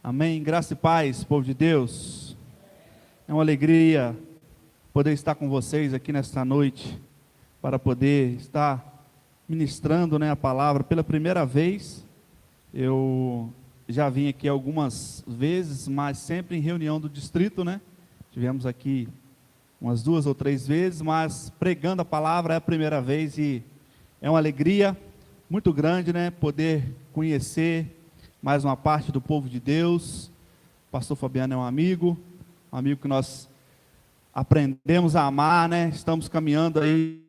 Amém. Graça e paz, povo de Deus. É uma alegria poder estar com vocês aqui nesta noite, para poder estar ministrando, a palavra pela primeira vez. Eu já vim aqui algumas vezes, mas sempre em reunião do distrito, Tivemos aqui umas 2 ou 3 vezes, mas pregando a palavra é a primeira vez e é uma alegria muito grande, poder conhecer mais uma parte do povo de Deus. O pastor Fabiano é um amigo que nós aprendemos a amar, Estamos caminhando aí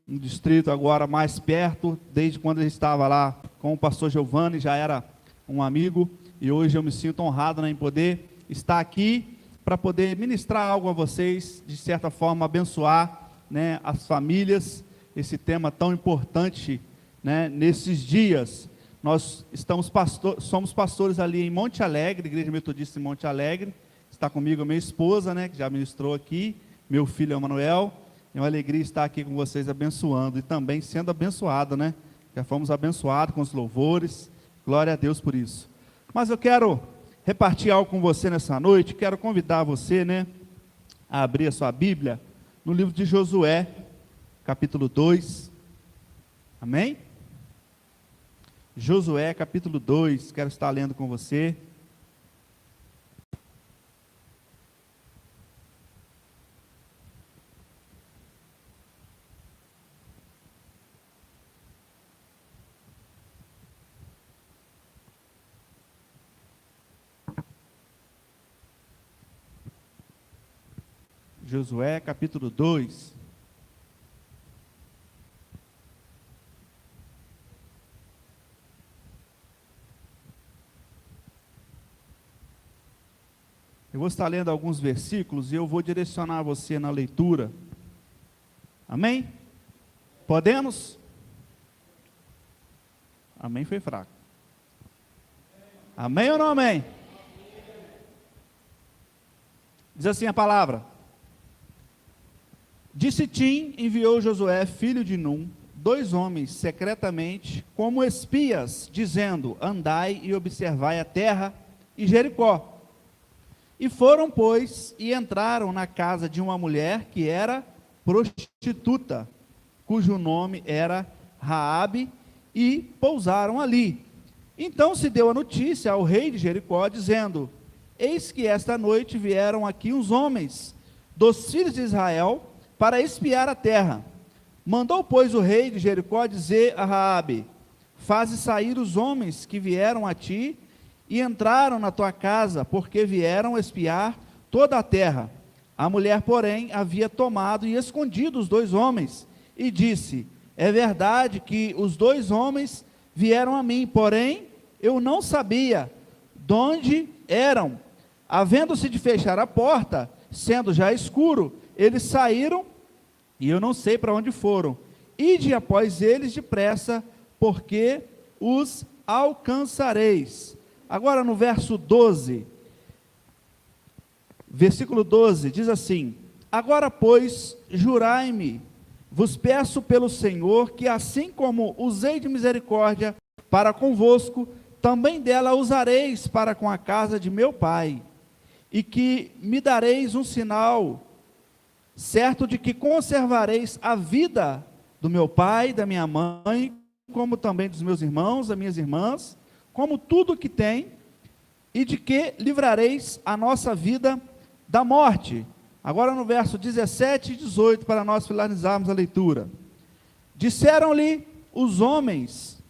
no distrito agora mais perto, desde quando ele estava lá com o pastor Giovanni, já era um amigo, e hoje eu me sinto honrado, em poder estar aqui para poder ministrar algo a vocês, de certa forma abençoar, as famílias, esse tema tão importante, nesses dias. Nós somos pastores ali em Monte Alegre, Igreja Metodista em Monte Alegre. Está comigo a minha esposa, que já ministrou aqui, meu filho Emanuel. É uma alegria estar aqui com vocês abençoando e também sendo abençoado, Já fomos abençoados com os louvores, glória a Deus por isso. Mas eu quero repartir algo com você nessa noite, quero convidar você, a abrir a sua Bíblia no livro de Josué, capítulo 2, amém? Josué, capítulo 2, quero estar lendo com você. Josué, capítulo 2. Eu vou estar lendo alguns versículos e eu vou direcionar você na leitura. Amém? Podemos? Amém foi fraco. Amém ou não amém? Diz assim a palavra. De Sitim enviou Josué, filho de Num, 2 homens secretamente, como espias, dizendo: andai e observai a terra e Jericó. E foram, pois, e entraram na casa de uma mulher que era prostituta, cujo nome era Raabe, e pousaram ali. Então se deu a notícia ao rei de Jericó, dizendo: eis que esta noite vieram aqui uns homens dos filhos de Israel para espiar a terra. Mandou, pois, o rei de Jericó dizer a Raabe: faze sair os homens que vieram a ti e entraram na tua casa, porque vieram espiar toda a terra. A mulher, porém, havia tomado e escondido os 2 homens, e disse: é verdade que os 2 homens vieram a mim, porém, eu não sabia de onde eram. Havendo-se de fechar a porta, sendo já escuro, eles saíram, e eu não sei para onde foram. Ide após eles depressa, porque os alcançareis. Agora no verso 12, versículo 12, diz assim: agora, pois, jurai-me, vos peço pelo Senhor, que assim como usei de misericórdia para convosco, também dela usareis para com a casa de meu pai, e que me dareis um sinal, certo de que conservareis a vida do meu pai, da minha mãe, como também dos meus irmãos, das minhas irmãs, como tudo que tem, e de que livrareis a nossa vida da morte. Agora no verso 17 e 18, para nós finalizarmos a leitura. Disseram-lhe os homens: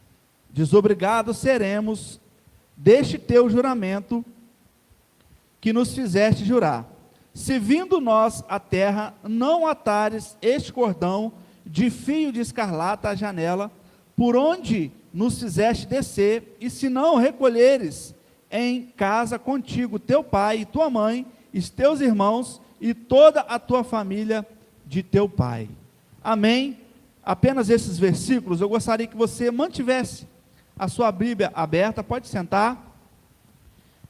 desobrigados seremos deste teu juramento que nos fizeste jurar. Se vindo nós à terra, não atares este cordão de fio de escarlata à janela, por onde nos fizeste descer, e se não recolheres em casa contigo teu pai e tua mãe, e teus irmãos, e toda a tua família de teu pai. Amém? Apenas esses versículos, eu gostaria que você mantivesse a sua Bíblia aberta, pode sentar.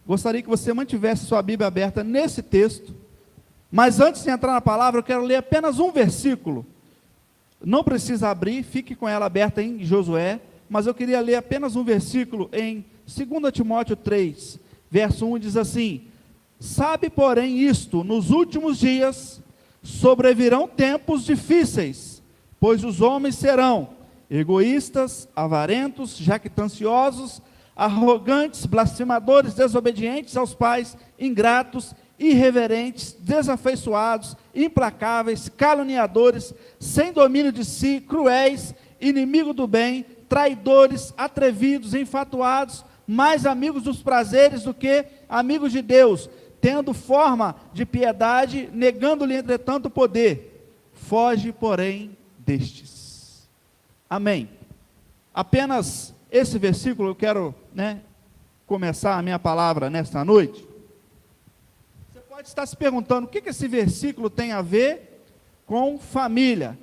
Gostaria que você mantivesse sua Bíblia aberta nesse texto, mas antes de entrar na palavra, eu quero ler apenas um versículo. Não precisa abrir, fique com ela aberta em Josué, mas eu queria ler apenas um versículo em 2 Timóteo 3, Verso 1 diz assim: sabe, porém, isto, nos últimos dias sobrevirão tempos difíceis, pois os homens serão egoístas, avarentos, jactanciosos, arrogantes, blasfemadores, desobedientes aos pais, ingratos, irreverentes, desafeiçoados, implacáveis, caluniadores, sem domínio de si, cruéis, inimigos do bem, traidores, atrevidos, enfatuados, mais amigos dos prazeres do que amigos de Deus, tendo forma de piedade, negando-lhe entretanto o poder. Foge, porém, destes. Amém. Apenas esse versículo eu quero, começar a minha palavra nesta noite. Você pode estar se perguntando, o que esse versículo tem a ver com família?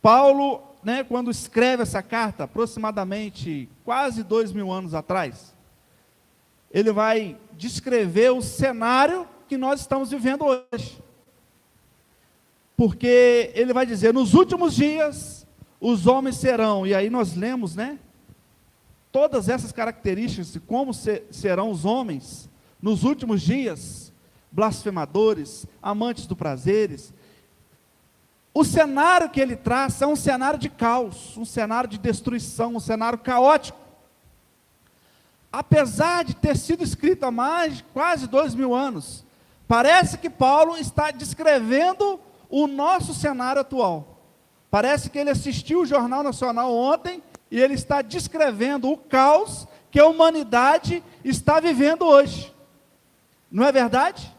Paulo, quando escreve essa carta, aproximadamente quase 2000 anos atrás, ele vai descrever o cenário que nós estamos vivendo hoje. Porque ele vai dizer, nos últimos dias, os homens serão, e aí nós lemos, todas essas características de como serão os homens nos últimos dias: blasfemadores, amantes do prazeres. O cenário que ele traça é um cenário de caos, um cenário de destruição, um cenário caótico. Apesar de ter sido escrito há mais de quase 2000 anos, parece que Paulo está descrevendo o nosso cenário atual. Parece que ele assistiu o Jornal Nacional ontem e ele está descrevendo o caos que a humanidade está vivendo hoje. Não é verdade?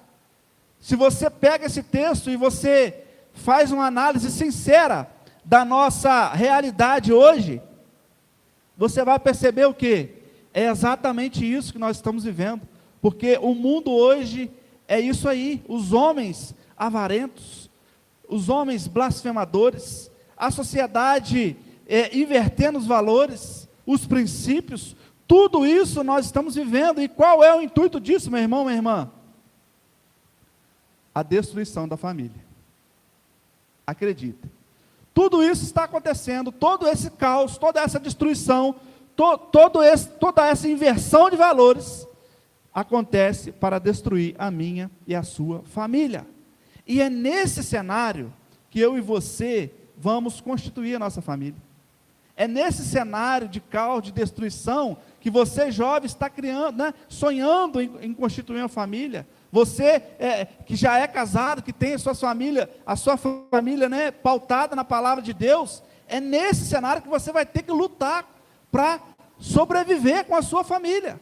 Se você pega esse texto e você faz uma análise sincera da nossa realidade hoje, você vai perceber o quê? É exatamente isso que nós estamos vivendo, porque o mundo hoje é isso aí: os homens avarentos, os homens blasfemadores, a sociedade invertendo os valores, os princípios, tudo isso nós estamos vivendo. E qual é o intuito disso, meu irmão, minha irmã? A destruição da família. Acredita, tudo isso está acontecendo, todo esse caos, toda essa destruição, toda essa inversão de valores acontece para destruir a minha e a sua família. E é nesse cenário que eu e você vamos constituir a nossa família. É nesse cenário de caos, de destruição, que você, jovem, está criando, sonhando em constituir uma família. Você que já é casado, que tem a sua família pautada na palavra de Deus, é nesse cenário que você vai ter que lutar para sobreviver com a sua família.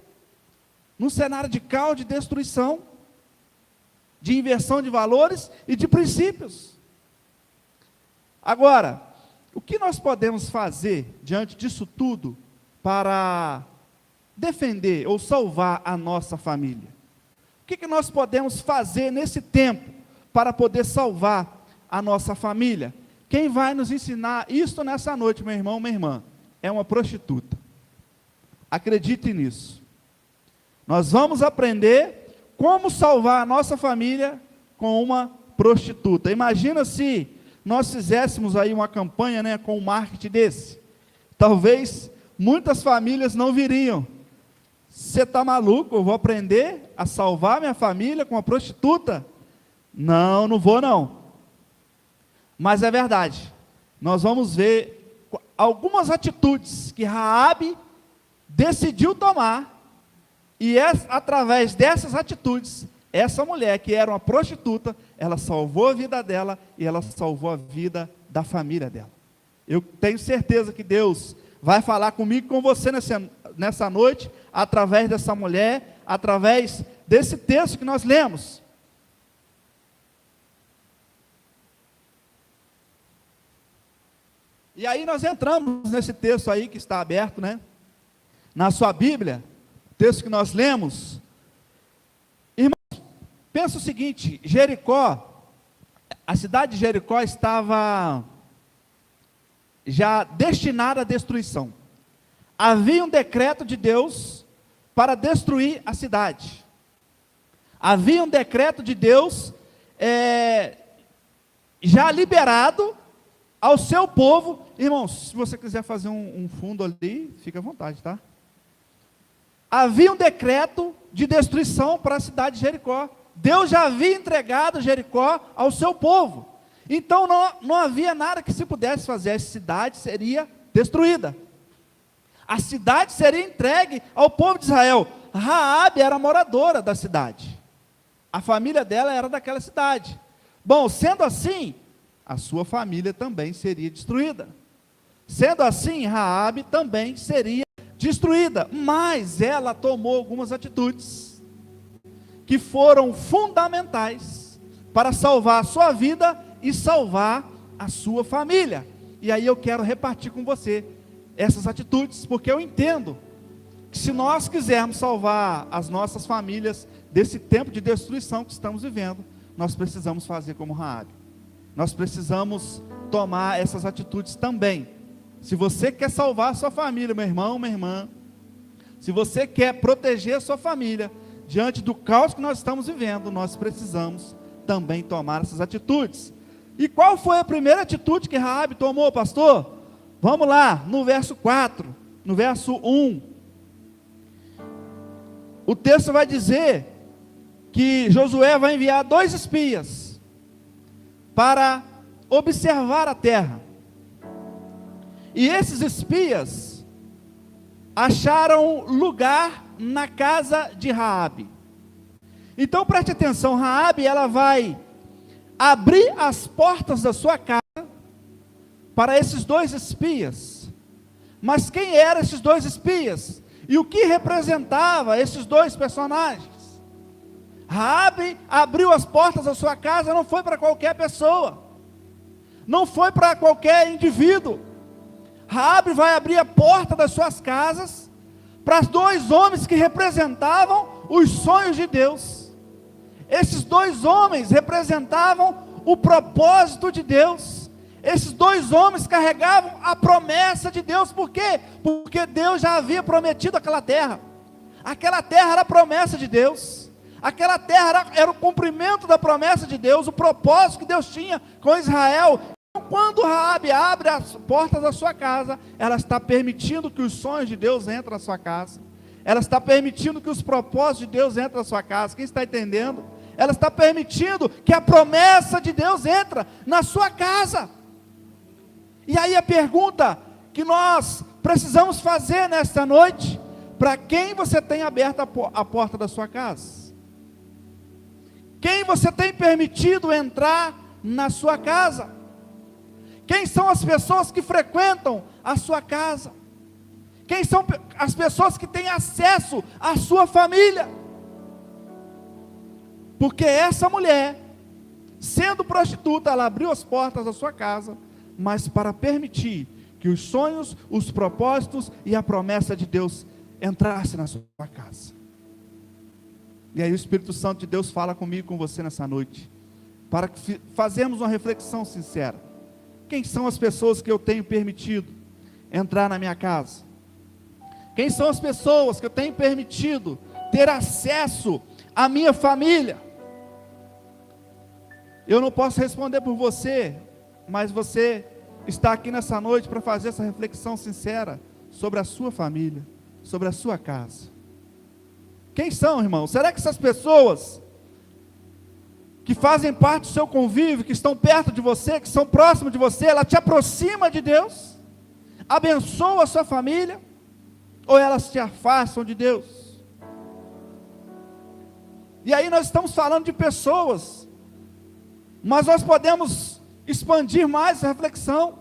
Num cenário de caos, de destruição, de inversão de valores e de princípios. Agora, o que nós podemos fazer diante disso tudo para defender ou salvar a nossa família? O que nós podemos fazer nesse tempo para poder salvar a nossa família? Quem vai nos ensinar isso nessa noite, meu irmão, minha irmã, é uma prostituta. Acredite nisso. Nós vamos aprender como salvar a nossa família com uma prostituta. Imagina se nós fizéssemos aí uma campanha, com um marketing desse. Talvez muitas famílias não viriam. Você está maluco? Eu vou aprender a salvar minha família com uma prostituta? Não, não vou não. Mas é verdade. Nós vamos ver algumas atitudes que Raabe decidiu tomar, e através dessas atitudes, essa mulher que era uma prostituta, ela salvou a vida dela e ela salvou a vida da família dela. Eu tenho certeza que Deus vai falar comigo e com você nessa noite, através dessa mulher, através desse texto que nós lemos. E aí nós entramos nesse texto aí que está aberto, na sua Bíblia, texto que nós lemos. Irmãos, pensa o seguinte: Jericó, a cidade de Jericó estava já destinada à destruição. Havia um decreto de Deus para destruir a cidade. Havia um decreto de Deus já liberado ao seu povo. Irmãos, se você quiser fazer um fundo ali, fica à vontade, tá? Havia um decreto de destruição para a cidade de Jericó. Deus já havia entregado Jericó ao seu povo. Então não havia nada que se pudesse fazer, a cidade seria destruída. A cidade seria entregue ao povo de Israel. Raabe era moradora da cidade. A família dela era daquela cidade. Bom, sendo assim, a sua família também seria destruída. Sendo assim, Raabe também seria destruída. Mas ela tomou algumas atitudes que foram fundamentais para salvar a sua vida e salvar a sua família. E aí eu quero repartir com você essas atitudes, porque eu entendo que se nós quisermos salvar as nossas famílias desse tempo de destruição que estamos vivendo, nós precisamos fazer como Raabe. Nós precisamos tomar essas atitudes também. Se você quer salvar a sua família, meu irmão, minha irmã, se você quer proteger a sua família diante do caos que nós estamos vivendo, nós precisamos também tomar essas atitudes. E qual foi a primeira atitude que Raabe tomou, pastor? Vamos lá, no verso 4, no verso 1. O texto vai dizer que Josué vai enviar 2 espias para observar a terra. E esses espias acharam lugar na casa de Raabe. Então preste atenção, Raabe, ela vai abrir as portas da sua casa para esses 2 espias. Mas quem eram esses 2 espias? E o que representava esses 2 personagens? Raabe abriu as portas da sua casa, não foi para qualquer pessoa, não foi para qualquer indivíduo. Raabe vai abrir a porta das suas casas para 2 homens que representavam os sonhos de Deus. Esses 2 homens representavam o propósito de Deus. Esses 2 homens carregavam a promessa de Deus. Por quê? Porque Deus já havia prometido aquela terra. Aquela terra era a promessa de Deus. Aquela terra era o cumprimento da promessa de Deus, o propósito que Deus tinha com Israel. Então, quando Raabe abre as portas da sua casa, ela está permitindo que os sonhos de Deus entrem na sua casa. Ela está permitindo que os propósitos de Deus entrem na sua casa. Quem está entendendo? Ela está permitindo que a promessa de Deus entre na sua casa. E aí a pergunta que nós precisamos fazer nesta noite: para quem você tem aberto a porta da sua casa? Quem você tem permitido entrar na sua casa? Quem são as pessoas que frequentam a sua casa? Quem são as pessoas que têm acesso à sua família? Porque essa mulher, sendo prostituta, ela abriu as portas da sua casa, mas para permitir que os sonhos, os propósitos e a promessa de Deus entrassem na sua casa. E aí o Espírito Santo de Deus fala comigo e com você nessa noite, para que fazermos uma reflexão sincera. Quem são as pessoas que eu tenho permitido entrar na minha casa? Quem são as pessoas que eu tenho permitido ter acesso à minha família? Eu não posso responder por você, mas você está aqui nessa noite para fazer essa reflexão sincera sobre a sua família, sobre a sua casa. Quem são, irmão? Será que essas pessoas que fazem parte do seu convívio, que estão perto de você, que são próximos de você, ela te aproxima de Deus? Abençoa a sua família? Ou elas te afastam de Deus? E aí nós estamos falando de pessoas, mas nós podemos expandir mais essa reflexão.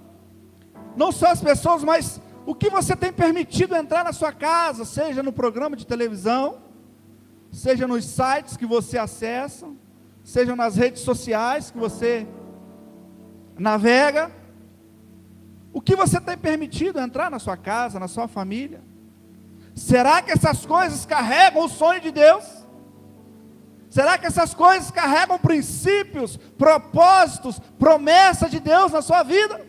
Não só as pessoas, mas o que você tem permitido entrar na sua casa, seja no programa de televisão, seja nos sites que você acessa, seja nas redes sociais que você navega. O que você tem permitido entrar na sua casa, na sua família? Será que essas coisas carregam o sonho de Deus? Será que essas coisas carregam princípios, propósitos, promessas de Deus na sua vida?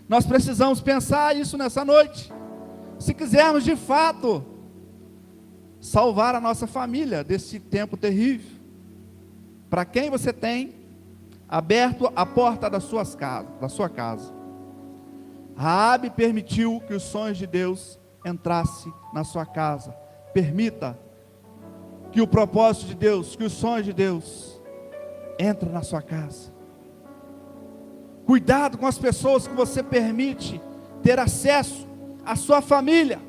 Nós precisamos pensar isso nessa noite, se quisermos de fato salvar a nossa família desse tempo terrível. Para quem você tem aberto a porta da sua casa? Raabe permitiu que os sonhos de Deus entrassem na sua casa. Permita que o propósito de Deus, que os sonhos de Deus entram na sua casa. Cuidado com as pessoas que você permite ter acesso à sua família.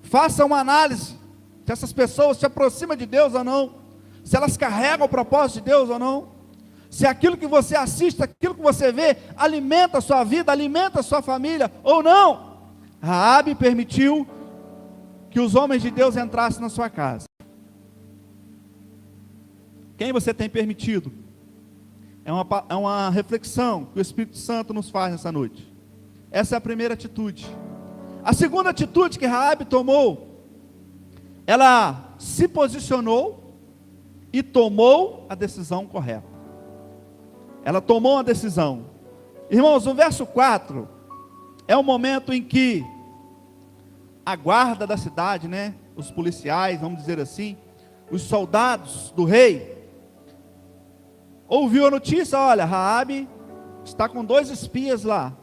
Faça uma análise se essas pessoas se aproximam de Deus ou não, se elas carregam o propósito de Deus ou não, se aquilo que você assiste, aquilo que você vê, alimenta a sua vida, alimenta a sua família ou não. Raabe permitiu que os homens de Deus entrassem na sua casa. Quem você tem permitido? É uma reflexão que o Espírito Santo nos faz nessa noite. Essa é a primeira atitude. A segunda atitude que Raabe tomou, ela se posicionou e tomou a decisão correta. Ela tomou uma decisão. Irmãos, o verso 4 é o momento em que a guarda da cidade, né, os policiais, vamos dizer assim, os soldados do rei, ouviu a notícia: olha, Raabe está com 2 espias lá.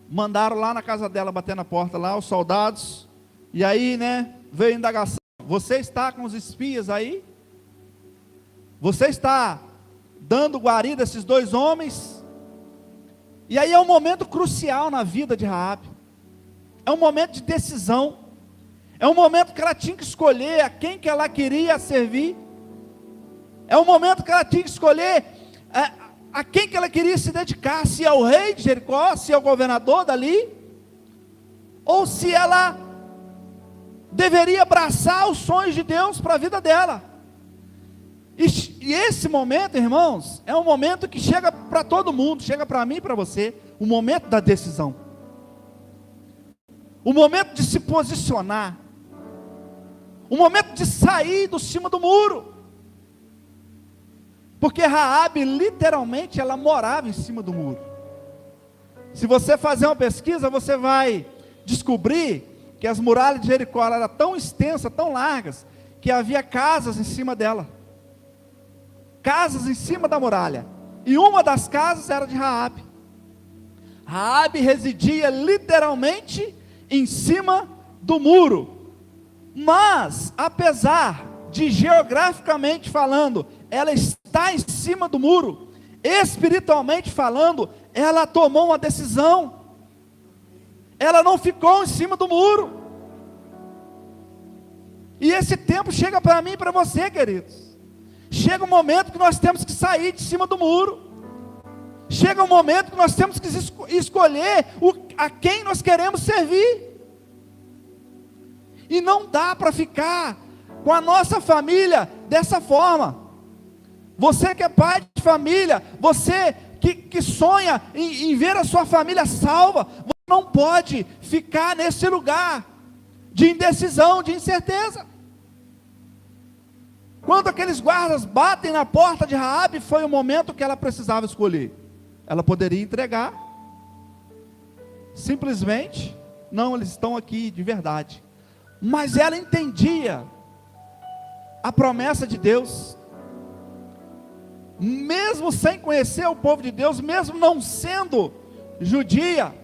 Mandaram lá na casa dela, bater na porta lá, os soldados, e aí, né, veio a indagação: você está com os espias aí? Você está dando guarida a esses 2 homens? E aí é um momento crucial na vida de Raabe. É um momento de decisão. É um momento que ela tinha que escolher a quem que ela queria servir. É um momento que ela tinha que escolher a quem que ela queria se dedicar, se ao rei de Jericó, se ao governador dali, ou se ela deveria abraçar os sonhos de Deus para a vida dela. E esse momento, irmãos, é um momento que chega para todo mundo, chega para mim e para você, o momento da decisão, o momento de se posicionar, o momento de sair do cima do muro. Porque Raabe, literalmente, ela morava em cima do muro. Se você fazer uma pesquisa, você vai descobrir que as muralhas de Jericó eram tão extensas, tão largas, que havia casas em cima dela. Casas em cima da muralha. E uma das casas era de Raabe. Raabe residia literalmente em cima do muro. Mas, apesar de geograficamente falando, ela está em cima do muro, espiritualmente falando, ela tomou uma decisão. Ela não ficou em cima do muro. E esse tempo chega para mim e para você, queridos. Chega um momento que nós temos que sair de cima do muro. Chega um momento que nós temos que escolher a quem nós queremos servir. E não dá para ficar com a nossa família dessa forma. Você que é pai de família, você que sonha em ver a sua família salva, você não pode ficar nesse lugar de indecisão, de incerteza. Quando aqueles guardas batem na porta de Raabe, foi o momento que ela precisava escolher. Ela poderia entregar, simplesmente, não, eles estão aqui de verdade. Mas ela entendia a promessa de Deus, mesmo sem conhecer o povo de Deus, mesmo não sendo judia,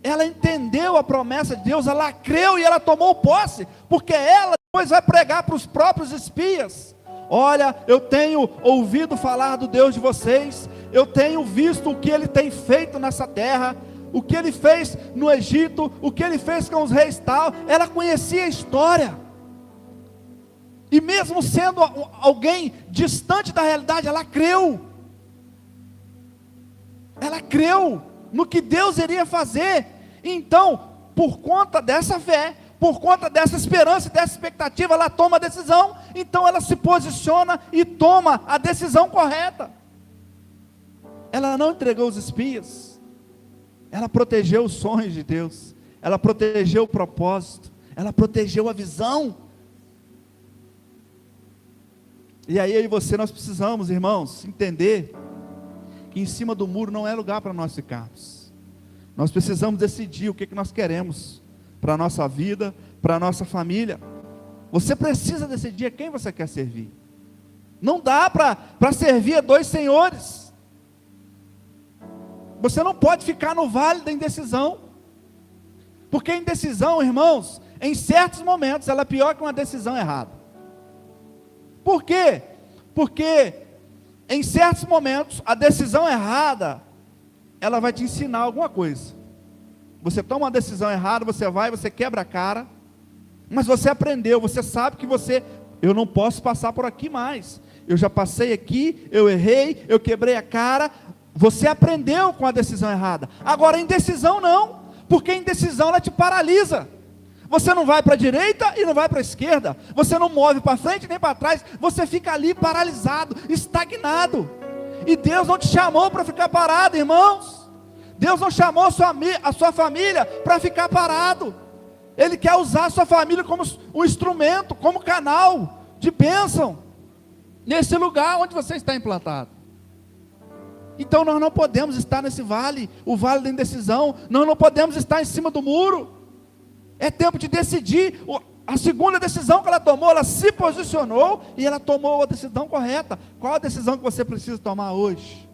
ela entendeu a promessa de Deus, ela creu e ela tomou posse, porque ela depois vai pregar para os próprios espias: olha, eu tenho ouvido falar do Deus de vocês, eu tenho visto o que Ele tem feito nessa terra, o que Ele fez no Egito, o que Ele fez com os reis tal. Ela conhecia a história, e mesmo sendo alguém distante da realidade, ela creu no que Deus iria fazer. Então, por conta dessa fé, por conta dessa esperança e dessa expectativa, ela toma a decisão. Então ela se posiciona e toma a decisão correta. Ela não entregou os espias, ela protegeu os sonhos de Deus, ela protegeu o propósito, ela protegeu a visão. E aí eu e você, nós precisamos, irmãos, entender que em cima do muro não é lugar para nós ficarmos. Nós precisamos decidir o que nós queremos para a nossa vida, para a nossa família. Você precisa decidir a quem você quer servir. Não dá para servir a 2 senhores. Você não pode ficar no vale da indecisão, porque a indecisão, irmãos, em certos momentos, ela é pior que uma decisão errada. Por quê? Porque em certos momentos, a decisão errada, ela vai te ensinar alguma coisa. Você toma uma decisão errada, você quebra a cara, mas você aprendeu, você sabe que eu não posso passar por aqui mais. Eu já passei aqui, eu errei, eu quebrei a cara. Você aprendeu com a decisão errada. Agora, indecisão não, porque a indecisão ela te paralisa. Você não vai para a direita e não vai para a esquerda. Você não move para frente nem para trás. Você fica ali paralisado, estagnado. E Deus não te chamou para ficar parado, irmãos. Deus não chamou a sua família para ficar parado. Ele quer usar a sua família como um instrumento, como canal de bênção, nesse lugar onde você está implantado. Então nós não podemos estar nesse vale, o vale da indecisão. Nós não podemos estar em cima do muro. É tempo de decidir. A segunda decisão que ela tomou, ela se posicionou e ela tomou a decisão correta. Qual a decisão que você precisa tomar hoje?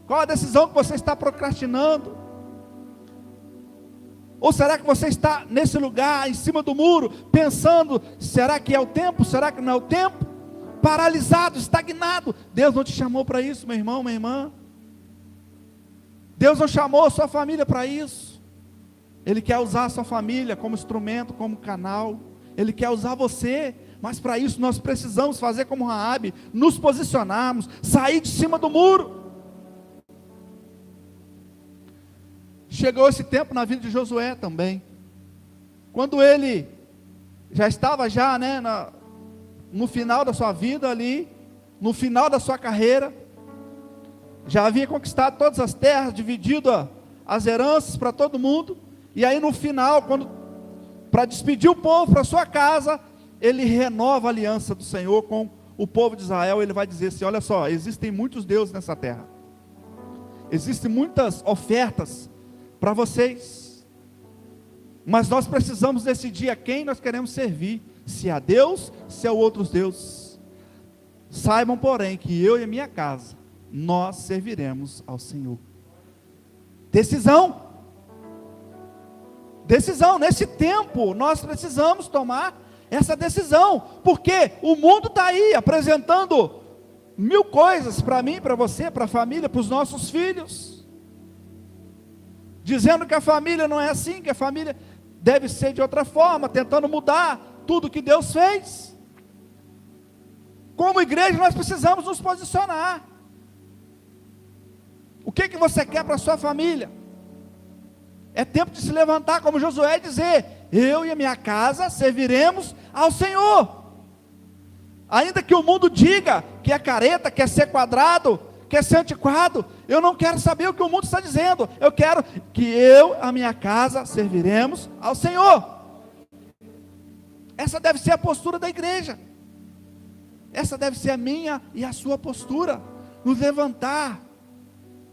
Qual a decisão que você está procrastinando? Ou será que você está nesse lugar, em cima do muro, pensando, será que é o tempo? Será que não é o tempo? Paralisado, estagnado. Deus não te chamou para isso, meu irmão, minha irmã. Deus não chamou a sua família para isso. Ele quer usar a sua família como instrumento, como canal. Ele quer usar você. Mas para isso nós precisamos fazer como Raabe, nos posicionarmos, sair de cima do muro. Chegou esse tempo na vida de Josué também. Quando ele já estava no final da sua vida ali, no final da sua carreira, já havia conquistado todas as terras, dividido as heranças para todo mundo, e aí no final, para despedir o povo para sua casa, ele renova a aliança do Senhor com o povo de Israel. Ele vai dizer assim: olha só, existem muitos deuses nessa terra, existem muitas ofertas para vocês, mas nós precisamos decidir a quem nós queremos servir, se a Deus, se a outros deuses. Saibam, porém, que eu e a minha casa, nós serviremos ao Senhor. Decisão, nesse tempo, nós precisamos tomar essa decisão, porque o mundo está aí, apresentando mil coisas para mim, para você, para a família, para os nossos filhos, dizendo que a família não é assim, que a família deve ser de outra forma, tentando mudar tudo que Deus fez. Como igreja nós precisamos nos posicionar. O que você quer para a sua família? É tempo de se levantar como Josué e dizer: eu e a minha casa serviremos ao Senhor. Ainda que o mundo diga que é careta, quer ser quadrado, quer ser antiquado, eu não quero saber o que o mundo está dizendo. Eu quero que eu e a minha casa serviremos ao Senhor. Essa deve ser a postura da igreja. Essa deve ser a minha e a sua postura. Nos levantar,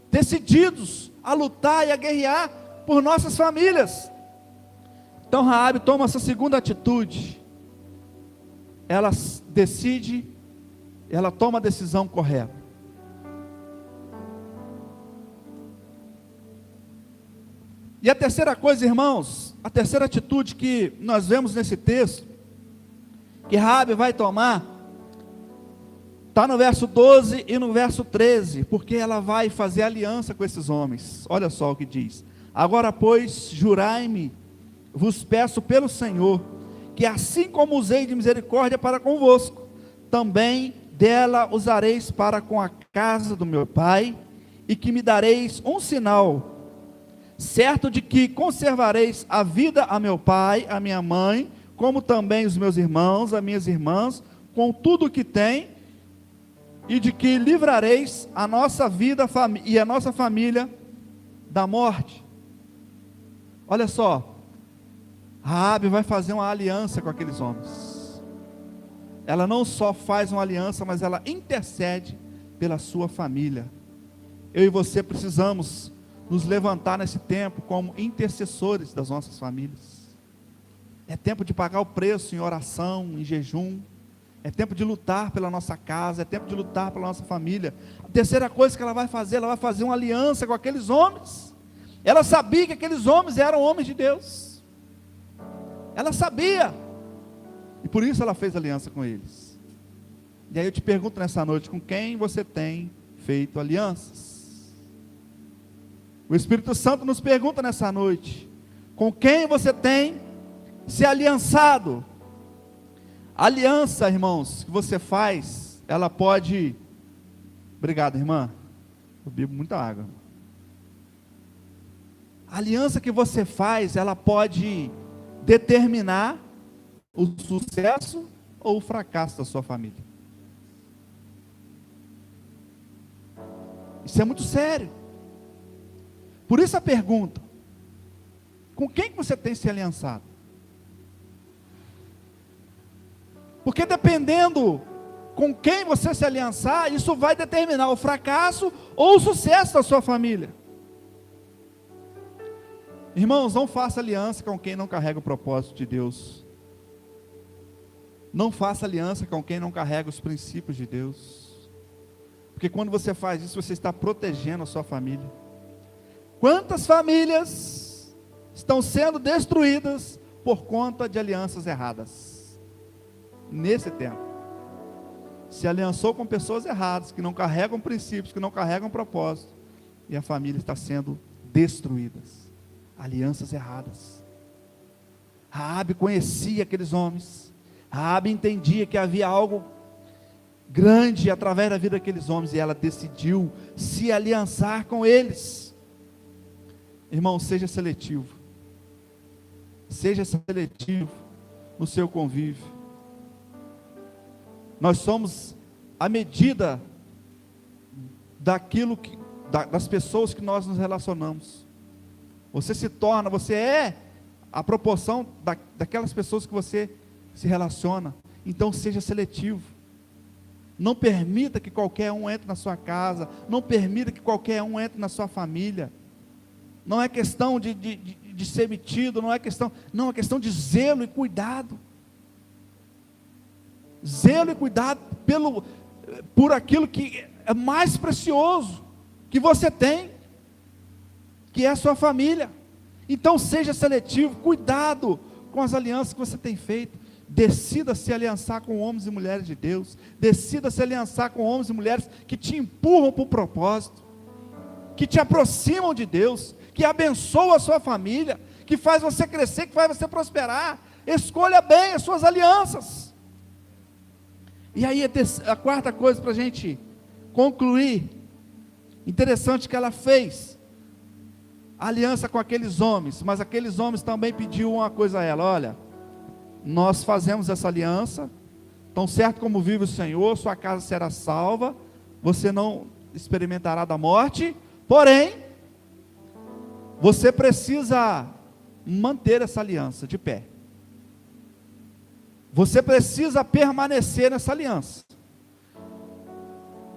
decididos a lutar e a guerrear por nossas famílias. Então Raabe toma essa segunda atitude. Ela decide, ela toma a decisão correta. E a terceira coisa, irmãos, a terceira atitude que nós vemos nesse texto, que Raabe vai tomar, está no verso 12 e no verso 13, porque ela vai fazer aliança com esses homens. Olha só o que diz: agora pois, jurai-me, vos peço pelo Senhor, que assim como usei de misericórdia para convosco, também dela usareis para com a casa do meu pai, e que me dareis um sinal, certo de que conservareis a vida a meu pai, a minha mãe, como também os meus irmãos, as minhas irmãs, com tudo o que tem, e de que livrareis a nossa vida e a nossa família da morte. Olha só, Raabe vai fazer uma aliança com aqueles homens. Ela não só faz uma aliança, mas ela intercede pela sua família. Eu e você precisamos nos levantar nesse tempo como intercessores das nossas famílias. É tempo de pagar o preço em oração, em jejum. É tempo de lutar pela nossa casa, é tempo de lutar pela nossa família. A terceira coisa que ela vai fazer uma aliança com aqueles homens. Ela sabia que aqueles homens eram homens de Deus. Ela sabia. E por isso ela fez aliança com eles. E aí eu te pergunto nessa noite, com quem você tem feito alianças? O Espírito Santo nos pergunta nessa noite, com quem você tem se aliançado? A aliança, irmãos, que você faz, ela pode... Obrigado, irmã. Eu bebo muita água. A aliança que você faz, ela pode determinar o sucesso ou o fracasso da sua família. Isso é muito sério. Por isso a pergunta: com quem que você tem se aliançado? Porque dependendo com quem você se aliançar, isso vai determinar o fracasso ou o sucesso da sua família. Irmãos, não faça aliança com quem não carrega o propósito de Deus. Não faça aliança com quem não carrega os princípios de Deus. Porque quando você faz isso, você está protegendo a sua família. Quantas famílias estão sendo destruídas por conta de alianças erradas? Nesse tempo. Se aliançou com pessoas erradas, que não carregam princípios, que não carregam propósito, e a família está sendo destruída. Alianças erradas. Raabe conhecia aqueles homens. Raabe entendia que havia algo grande através da vida daqueles homens, e ela decidiu se aliançar com eles. Irmão, seja seletivo. Seja seletivo no seu convívio. Nós somos a medida daquilo que, das pessoas que nós nos relacionamos. Você é a proporção daquelas pessoas que você se relaciona. Então seja seletivo. Não permita que qualquer um entre na sua casa. Não permita que qualquer um entre na sua família. Não é questão de ser metido, não é questão de zelo e cuidado. Zelo e cuidado por aquilo que é mais precioso que você tem, que é a sua família. Então seja seletivo, cuidado com as alianças que você tem feito. Decida se aliançar com homens e mulheres de Deus. Decida se aliançar com homens e mulheres que te empurram para o propósito, que te aproximam de Deus, que abençoam a sua família, que faz você crescer, que faz você prosperar. Escolha bem as suas alianças. E aí a quarta coisa para a gente concluir, interessante que ela fez aliança com aqueles homens, mas aqueles homens também pediu uma coisa a ela: olha, nós fazemos essa aliança, tão certo como vive o Senhor, sua casa será salva, você não experimentará da morte, porém, você precisa manter essa aliança de pé. Você precisa permanecer nessa aliança.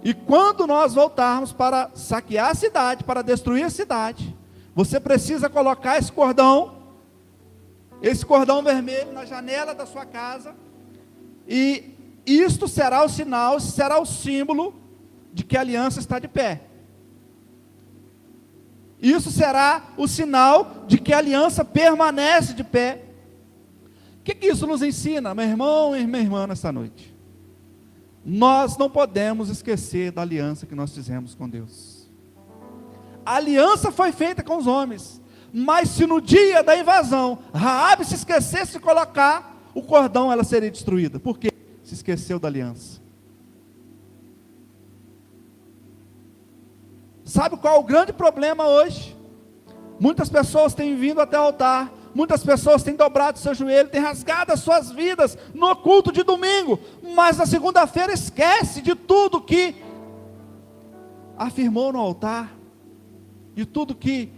E quando nós voltarmos para saquear a cidade, para destruir a cidade, você precisa colocar esse cordão vermelho na janela da sua casa, e isto será o sinal, será o símbolo de que a aliança está de pé. Isso será o sinal de que a aliança permanece de pé. O que isso nos ensina, meu irmão e minha irmã, nessa noite? Nós não podemos esquecer da aliança que nós fizemos com Deus. A aliança foi feita com os homens, mas se no dia da invasão Raabe se esquecesse de colocar o cordão, ela seria destruída. Por quê? Se esqueceu da aliança. Sabe qual é o grande problema hoje? Muitas pessoas têm vindo até o altar, muitas pessoas têm dobrado seu joelho, têm rasgado as suas vidas no culto de domingo, mas na segunda-feira esquece de tudo que afirmou no altar, de tudo que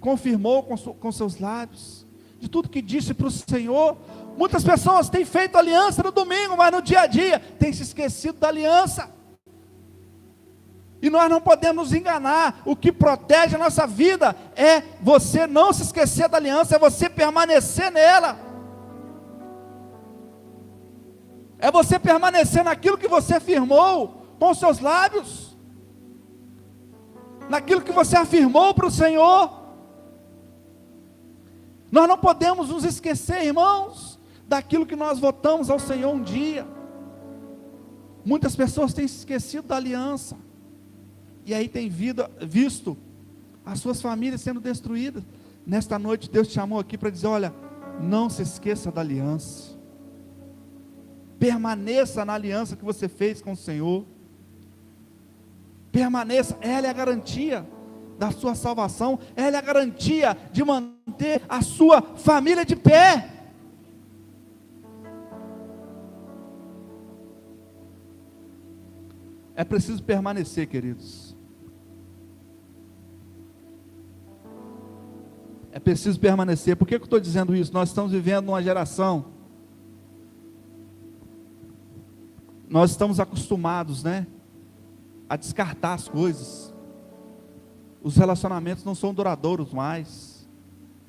confirmou com seus lábios, de tudo que disse para o Senhor. Muitas pessoas têm feito aliança no domingo, mas no dia a dia têm se esquecido da aliança. E nós não podemos nos enganar. O que protege a nossa vida é você não se esquecer da aliança, é você permanecer nela, é você permanecer naquilo que você afirmou com os seus lábios, naquilo que você afirmou para o Senhor. Nós não podemos nos esquecer, irmãos, daquilo que nós votamos ao Senhor um dia. Muitas pessoas têm se esquecido da aliança, e aí têm visto as suas famílias sendo destruídas. Nesta noite Deus te chamou aqui para dizer: olha, não se esqueça da aliança, permaneça na aliança que você fez com o Senhor, permaneça, ela é a garantia da sua salvação, ela é a garantia de manter a sua família de pé. É preciso permanecer, queridos. É preciso permanecer. Por que eu estou dizendo isso? Nós estamos vivendo numa geração, nós estamos acostumados, a descartar as coisas. Os relacionamentos não são duradouros mais.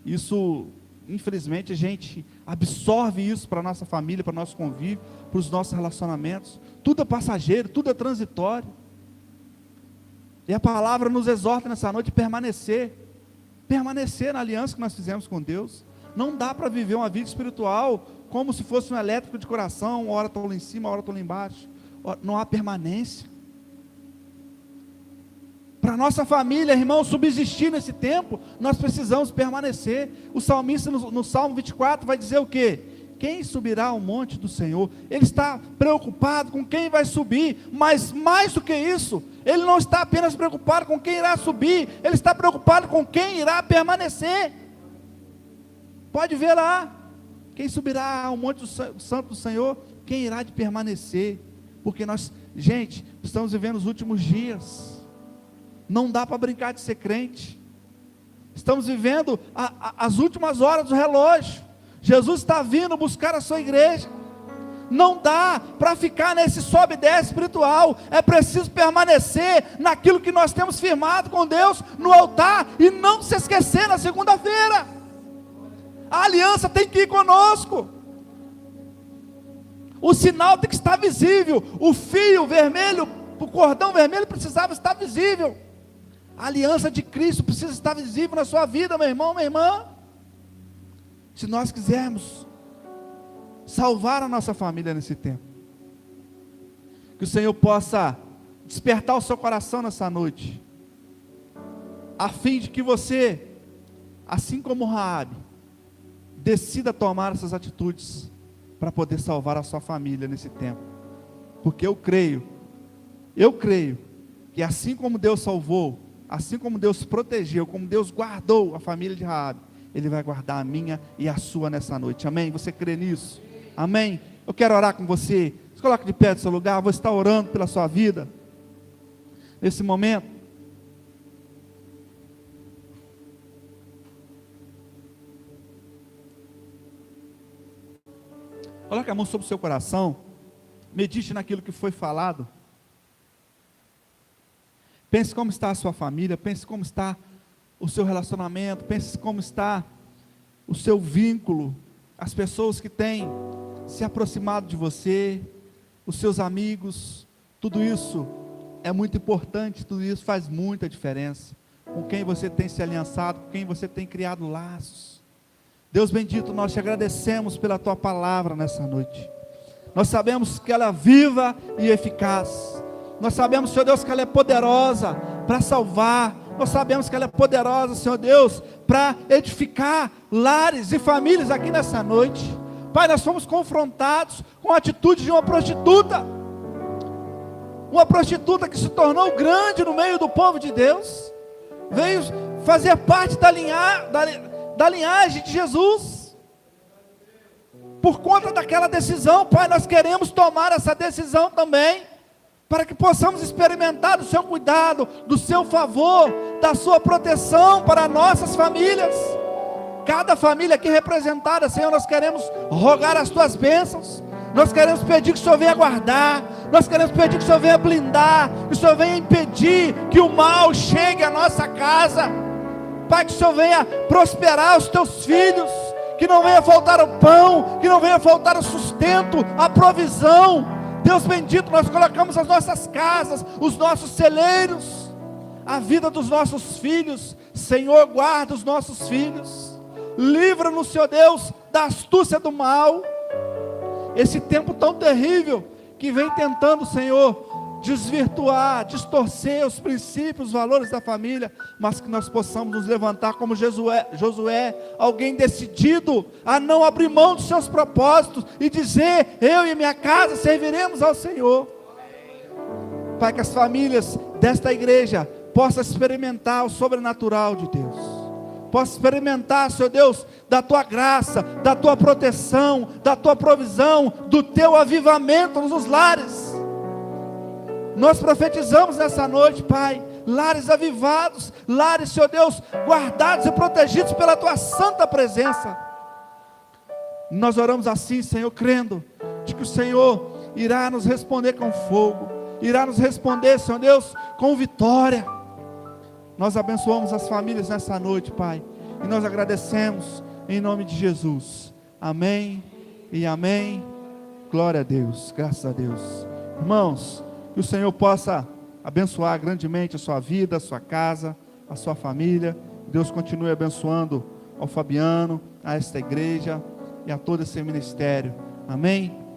Isso, infelizmente, a gente absorve isso para a nossa família, para o nosso convívio, para os nossos relacionamentos. Tudo é passageiro, tudo é transitório. E a palavra nos exorta nessa noite a permanecer na aliança que nós fizemos com Deus. Não dá para viver uma vida espiritual como se fosse um elétrico de coração, uma hora estou lá em cima, uma hora estou lá embaixo. Não há permanência. Para a nossa família, irmão, subsistir nesse tempo, nós precisamos permanecer. O salmista no Salmo 24 vai dizer o quê? Quem subirá ao monte do Senhor? Ele está preocupado com quem vai subir, mas mais do que isso, ele não está apenas preocupado com quem irá subir, ele está preocupado com quem irá permanecer. Pode ver lá, quem subirá ao monte do santo do Senhor, quem irá de permanecer, porque nós, gente, estamos vivendo os últimos dias, não dá para brincar de ser crente, estamos vivendo as últimas horas do relógio. Jesus está vindo buscar a sua igreja, não dá para ficar nesse sobe e desce espiritual, é preciso permanecer naquilo que nós temos firmado com Deus, no altar, e não se esquecer na segunda-feira, a aliança tem que ir conosco, o sinal tem que estar visível, o fio vermelho, o cordão vermelho precisava estar visível, a aliança de Cristo precisa estar visível na sua vida, meu irmão, minha irmã. Se nós quisermos salvar a nossa família nesse tempo, que o Senhor possa despertar o seu coração nessa noite, a fim de que você, assim como Raabe, decida tomar essas atitudes, para poder salvar a sua família nesse tempo, porque eu creio, que assim como Deus salvou, assim como Deus protegeu, como Deus guardou a família de Raabe, Ele vai guardar a minha e a sua nessa noite, amém? Você crê nisso? Amém? Eu quero orar com você, se coloque de pé do seu lugar, vou estar orando pela sua vida, nesse momento. Coloque a mão sobre o seu coração, medite naquilo que foi falado, pense como está a sua família, pense como está o seu relacionamento, pense como está o seu vínculo, as pessoas que têm se aproximado de você, os seus amigos, tudo isso é muito importante, tudo isso faz muita diferença, com quem você tem se aliançado, com quem você tem criado laços. Deus bendito, nós te agradecemos pela tua palavra nessa noite, nós sabemos que ela é viva e eficaz, nós sabemos, Senhor Deus, que ela é poderosa para salvar, nós sabemos que ela é poderosa, Senhor Deus, para edificar lares e famílias aqui nessa noite. Pai, nós fomos confrontados com a atitude de uma prostituta que se tornou grande no meio do povo de Deus, veio fazer parte da linhagem de Jesus, por conta daquela decisão. Pai, nós queremos tomar essa decisão também, para que possamos experimentar do seu cuidado, do seu favor, da sua proteção para nossas famílias, cada família aqui representada, Senhor, nós queremos rogar as tuas bênçãos, nós queremos pedir que o Senhor venha guardar, nós queremos pedir que o Senhor venha blindar, que o Senhor venha impedir que o mal chegue à nossa casa, Pai, que o Senhor venha prosperar os teus filhos, que não venha faltar o pão, que não venha faltar o sustento, a provisão. Deus bendito, nós colocamos as nossas casas, os nossos celeiros, a vida dos nossos filhos. Senhor, guarda os nossos filhos, livra-nos, Senhor Deus, da astúcia do mal, esse tempo tão terrível, que vem tentando, Senhor, desvirtuar, distorcer os princípios, os valores da família, mas que nós possamos nos levantar como Josué, alguém decidido a não abrir mão dos seus propósitos, e dizer: eu e minha casa serviremos ao Senhor. Pai, que as famílias desta igreja possam experimentar o sobrenatural de Deus, possam experimentar, Senhor Deus, da Tua graça, da Tua proteção, da Tua provisão, do Teu avivamento nos lares. Nós profetizamos nessa noite, Pai, lares avivados, lares, Senhor Deus, guardados e protegidos pela Tua santa presença. Nós oramos assim, Senhor, crendo de que o Senhor irá nos responder com fogo, irá nos responder, Senhor Deus, com vitória. Nós abençoamos as famílias nessa noite, Pai, e nós agradecemos em nome de Jesus. Amém e amém. Glória a Deus, graças a Deus. Irmãos, que o Senhor possa abençoar grandemente a sua vida, a sua casa, a sua família. Deus continue abençoando ao Fabiano, a esta igreja e a todo esse ministério. Amém.